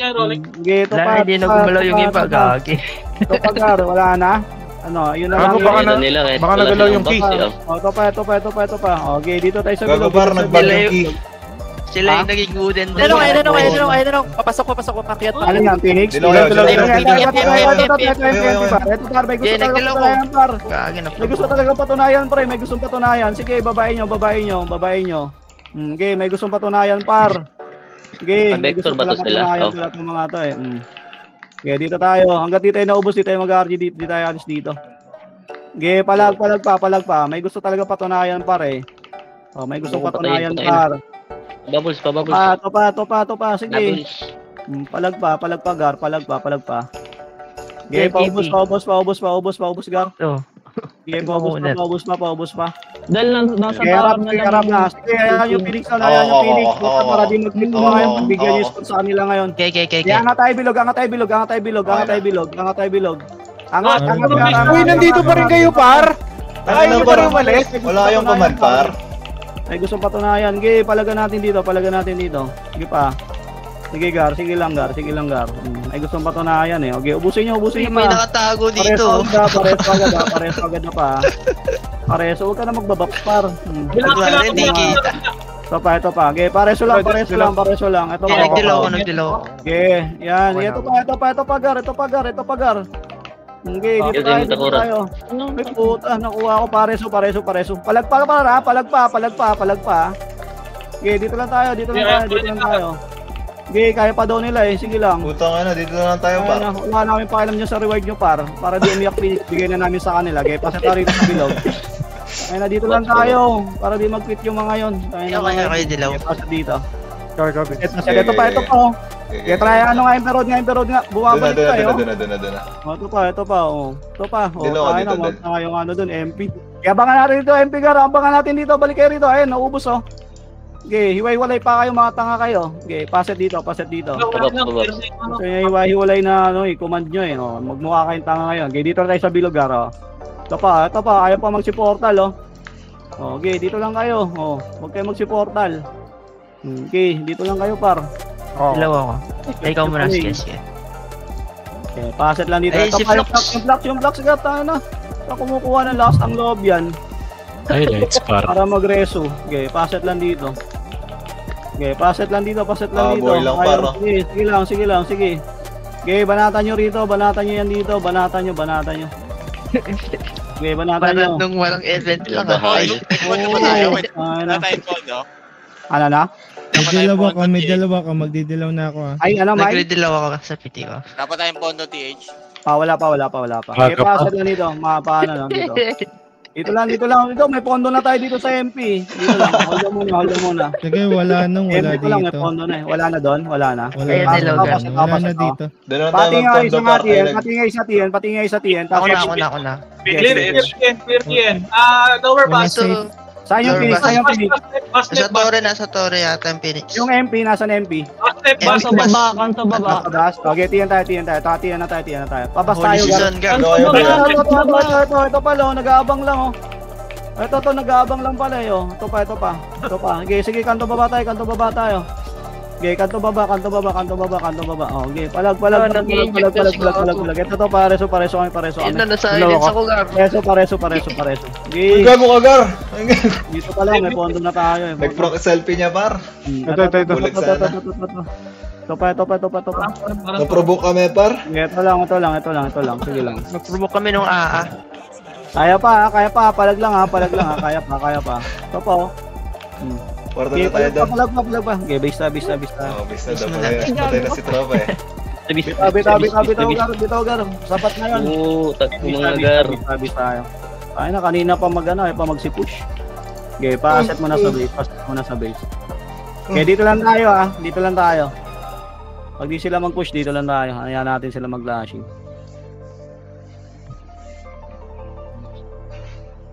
Okay, ito pa. Hindi nagumalaw yung iba, gagi. Ito pa, Gar. Wala na. Ano, yun na lang. Baka Baka nagalaw yung key. Ito pa. Okay, dito tayo sa Gago par, nagbag yung key. Sila yung naging wooden Ayun. Papasok, makiat pa. Ano yan, Phoenix? Dilaw. May gusto talaga patunayan, pre. May gustong patunayan. Sige, babae nyo. Okay, may gustong patunayan, par. Sige, may gustong patunayan sila itong mga to, eh. Okay, dito tayo. Hanggat dito tayo naubos, dito tayo mag-RG, dito tayo alis dito. Okay, palag pa. May gusto talaga patunayan, par, eh. Oh, may gustong patunayan, par. Bubbles. To pa. Sige. Palag pa, Gar. Palag pa. Okay, paubos, Gar. Okay, paubos pa. Dahil nasa Harap tower na. Sige, ayan yung Phoenix. Para di mag-click mo ngayon. Pagbigyan nyo yung spot sa kanila ngayon. Okay. Angat tayo bilog. Angat. Uy, nandito pa rin kayo, par. Ayaw nyo pa rin umalis. Wala kayong command, par. May gustong patunayan. Sige, palagan natin dito. Sige pa. Sige, Gar. Sige lang, Gar. May gustong patunayan, eh. Okay, ubusin nyo May pa. nakatago dito. Pares agad na pa. Pares, huwag ka na magbabaks, par. Hindi kita. Ito pa. Okay, pareso lang. Ito pa. Nagdilaw. Okay, yan. Ito pa, Gar. Okay, dito tayo. May puta, nakuha ko pareso. Palag pa. Okay, dito lang tayo. Okay, kaya pa daw nila, eh. Sige lang. Putang ina, dito na lang tayo, par. Wala namin pakialam dyan sa reward nyo, par. Para di umiyak, bigay na namin sa kanila. Okay, pasata rito sa bilog. Ay na dito lang tayo. Para di mag-quit yung mga yon. Okay, dilaw. Pasok dito. Copy, copy. Ito pa, ito pa. Kaya try ano nga, Emperor nga. Bumabalik tayo. Doon na. Ito pa. Ito pa. Dilaw ka dito, Ayun na yung ano dun, MP. Kaya abangan natin dito, MP Gar. Abangan natin dito. Balik kayo rito. Ayun, naubos Okay, hiwa-hiwalay pa kayo, mga tanga kayo. Okay, paset dito. So, yung hiwa-hiwalay na i-command nyo magmukha kayong tanga ngayon. Okay, dito tayo sa bilog, Gar. Ito pa. Kaya pa magsi-portal, Okay, dito lang kayo. Huwag kayo magsi-portal. Okay, dito lang kayo, par. Dilaw ako. Ikaw muna, sige. Okay, paset lang dito. Ay, Ito si pa Flux. yung Flux, gata na. Sa kumukuha ng last ang loob yan. Highlights par. Para mag-reso. Okay, paset lang dito. Okay, paset lang dito. boy lang, Ayun, paro. sige lang. Okay, banatan nyo rito. Banatan nyo yan dito. Banatan nyo. Okay, banatan nyo. Parang nung walang event lang Ano na? May dalawa ka, magdidilaw na ako ha. Ay, ano, Mike? Nagre-dilaw ako sa piti ko. Dapat tayong pondo, TH. Wala pa. Okay, paset lang dito. Paano lang dito. Dito lang. May pondo na tayo dito sa MP. Dito lang. Hold on muna. Sige, wala MP ko lang, may dito. pondo na eh. Wala na doon? Wala na. Wala na dito. Doon na tayo Pati nga magpondo, isang par. Pati nga isa tiyan. Ako na. Clear yan. Lower Wala pass. safe. Saan yung Phoenix? Nasa Torre yata yung Phoenix. Yung MP, nasan MP? Kanto baba, kanto baba. Nakadas. Okay, tiyan tayo. Tiyan na tayo. Pabas Holy tayo. season, Gar. Ito pala, nag-aabang lang Ito, nag-aabang lang pala Ito pa. Okay, sige, kanto baba tayo. Okay, kanto baba. Okay, palag. Ito pareso kami. Yun na, nasa silence ako, Gar. Pareso. Uy, Okay, gago ka, Gar. dito pala, may pondo na tayo. Nag-proc selfie niya, par. Ito. Bulag sana. Ito pa. Naprovoke kami, par. Ito lang. Sige lang. Nag-provoke kami nung AA. Kaya pa. Palag lang ha. Kaya pa. Ito pa Kwarta Okay, na tayo doon. palag pa. Okay, base na. Oh, bis na daw pala. Patay na si Tropa eh. Bitaw, Gar. Sapat na yun. Tatlo mga gar. Base tayo. Ay na, kanina pa magsi-push. Okay, pa-asset mo na sa base. Okay, dito lang tayo Pag di sila mag-push, dito lang tayo. Hayaan natin sila mag-lashing.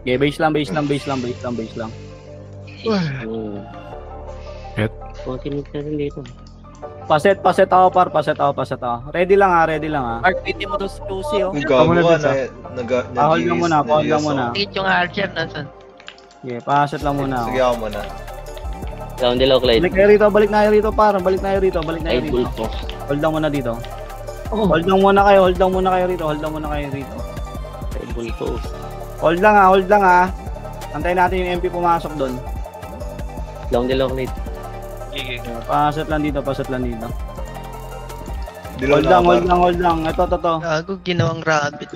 Okay, base lang. Continue na rin dito. Paset ako. Ready lang ha. Mark, piti mo to si Lucy, Uy, gago ka. Hold lang muna. Tingit yung Archer nasan. Okay, paset lang muna Sige ako muna. Down dilaw, Clyde. Balik na kayo rito, par. Balik na kayo rito. Ay, bulto. Hold lang muna dito. Hold lang muna kayo rito. Ay, bulto. Hold lang ha. Antayin natin yung MP pumasok doon. Down dilaw, Clyde. Paset lang dito. Dilaw Hold na ako, par. lang. Ito. Gago, ginawang rabbit.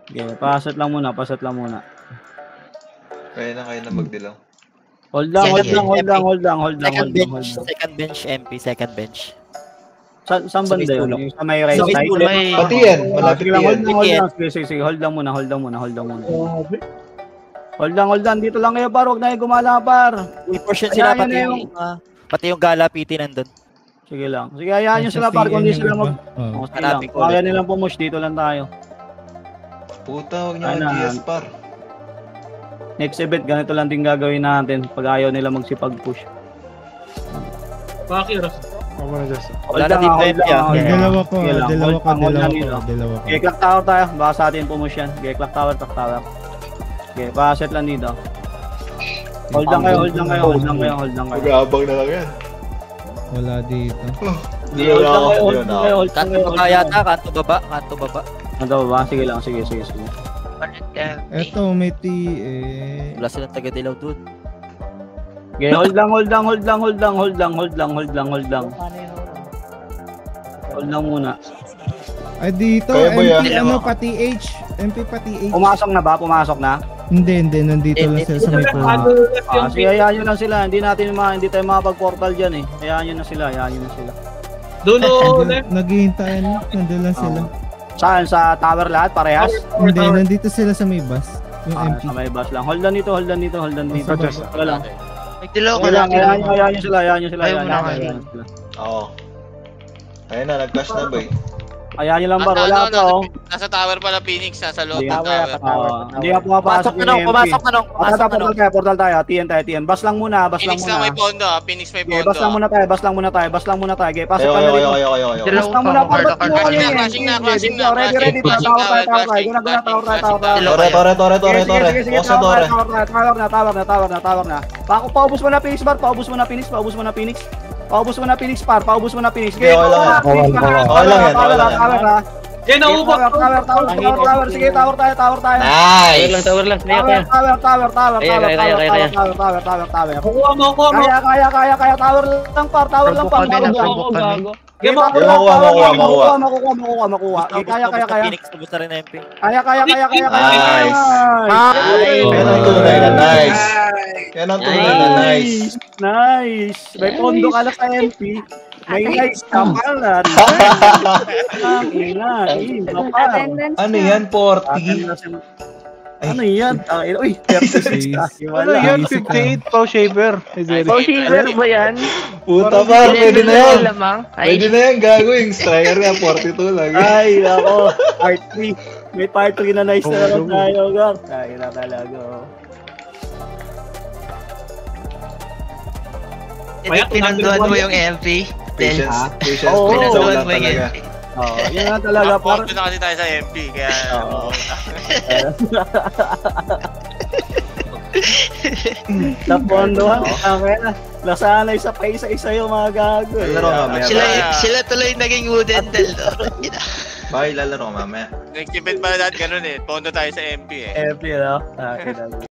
Okay, paset lang muna. Kaya na magdilaw. Hold lang. Second bench, MP, second bench. Saan banda yun? Yung sa may right Sa may side? dulo. Pati yan. Malapit Sige lang, yan. Sige, hold lang muna. Hold lang. Dito lang kayo, par. Huwag na kayo gumala, par. May portion sila, Ayan, yun pati yung gala PT nandun. Sige lang. Sige, hayaan nyo sila, par. Kung di sila mag... Sige lang. Hanapin ko Kaya ulit. nilang pumush. Dito lang tayo. Puta, huwag niya Ano? ang GS, par. Next event, ganito lang din gagawin natin pag ayaw nila magsipag-push. Bakit? Ako muna, Jess. Wala na deep dive yan. Dalawa ko. Sige lang, hold lang dito. Dalawa ko. Okay, clock tower tayo. Baka sa atin pumush yan. Okay, clock tower. Okay, pa-set lang dito. Hold lang kayo. Mag-aabang na lang yan. Wala dito. Dilaw na ako. Kanto baba yata, kanto baba. Ano ba? Sige lang. Eto, may Wala silang taga-dilaw dun. Okay, hold lang muna. Ay, dito. Kaya ba yan? MP, ano, pati H. MP, pati H. Pumasok na ba? Hindi. Nandito lang sila sa may puno. Sige, hayaan nyo lang sila. Hindi tayo makapag-portal dyan eh. Hayaan nyo na sila. Dulo, Naghihintayan. Nandito lang sila. Saan? Sa tower lahat? Parehas? Hindi, nandito sila sa may bus. Yung MP. Sa may bus lang. Hold on dito. Wala lang. Nagdilaw ko Wala lang. lang. Ayaw nyo sila. Ayaw mo na nga. Oo. Ayun na, nag-flash na ba eh. Ayaw nyo lang bar. Wala pa oh. Nasa tower pala Phoenix, nasa loob Hindi ng tower. Hindi nga pumapasok yung MP. Portal tayo. TN. Bus lang muna. Phoenix lang may pondo ah, Phoenix may Okay, pondo. bas lang muna tayo. Okay, pasok Ayo, ka na ayo, dito. ayo, ayo, ayo. Bas lang muna. Crashing na. Ready. Tower. Tore. Sige, Tore. tawag na. Paubos mo na Phoenix bar, paubos mo na Phoenix. Paubos mo na Phoenix par, paubos mo na Phoenix. Okay, okay lang yan. Yan, nauubos. Tower. Sige, tower tayo. Nice! Tower lang. Kaya. Tower. Kukuha mo. Kaya, tower lang par. Kami na, Gago, gago. Makuha. Kaya. Phoenix, ubos na rin na MP. Kaya. Nice! Yan ang tunay na nice! Yan ang tunay na nice! Nice! May pondo ka na sa MP. May nice ka pala. Ang ina. Ano yan, 40? Ano yan? Uy, 36 ka. Ano yan? 58 Pau Shaver. Receiver ba yan? Puta par, pwede na yan! Lamang. Pwede na yan, gago yung striker niya, 42 lang. Ay, ako. Part 3. May part 3 na nice na naman tayo, gang. Ay, na talaga. Pinanduan mo yung MP. Patience, Oo, Pinanduan lang mo yung talaga. MP. Oo, yun na talaga. Par. na kasi tayo sa MP, kaya... Napondohan. Okay na. Nasanay sa paisa-isa yung mga gago. Lalaro mamaya. Sila tuloy naging wooden del. Bye, lalaro mamaya. Nag-keep it pala dahil ganun eh. Pondo tayo sa MP eh. MP, no? Okay na.